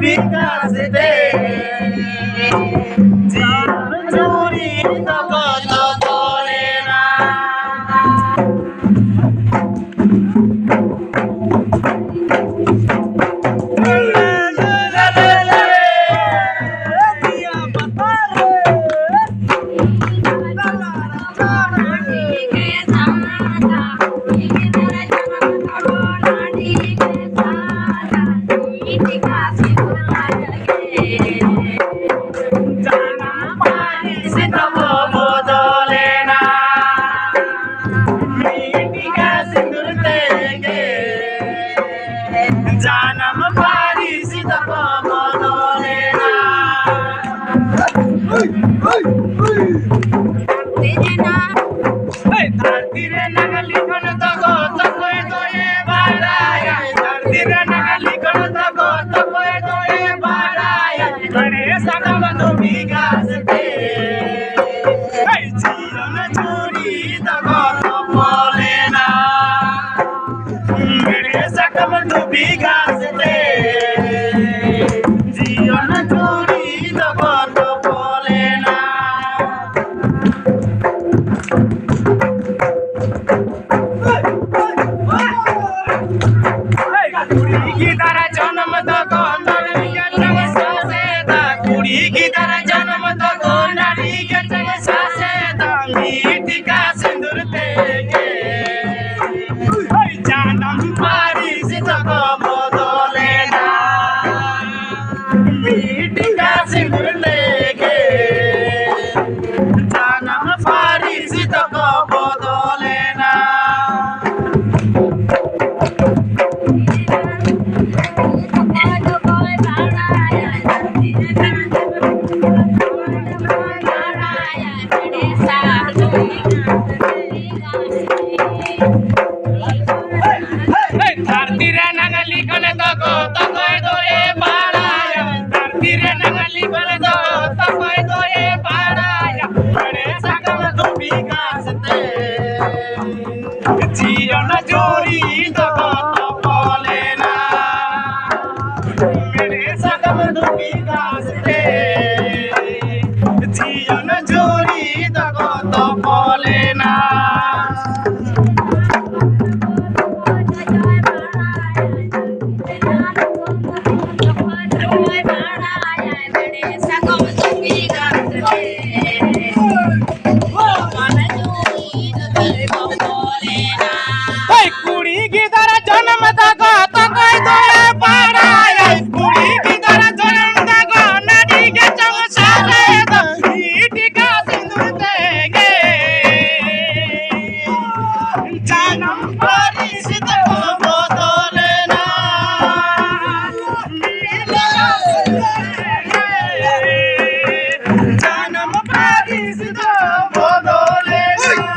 विकास दे जीवन चोरी तो बोलेना जानम पारी सीता बदलेना धरती रे नगली कन तको तकोय तोये बाड़ाया धरती रे नगली कन तको तकोय तोये बाड़ाया करे सकम तो विकास दे जीवन चोरी तको तो बोलेना मेरे सकम तो विकास दे जीवन चोरी तको तो बोलेना कुड़ी की तरह जन्म तक नारी के संग सासेदा कुड़ी की तरह जन्म तक नारी के संग सासेदा मीठी का सिंदूर तेगे जानम पारी सीता बदलेना मीठी का सिंदूर लेके जानम पारी सीता बदलेना धरती रे नगली कन तको तकोय तोये बाड़ाया धरती रे नगली कन तको तकोय तोये बाड़ाया करे सकम तो विकास दे जीवन चोरी तको तो बोलेना मेरे सकम तो विकास दे जीवन चोरी तको तो बोलेना कुड़ी की तरह जन्म तक तकोय तोये बाड़ाया कुड़ी की तरह जन्म तक नारी के संग सासेदा मीठी का सिंदूर तेगे जानम पारी सीता बदलेना जानम पारी सीता बदलेना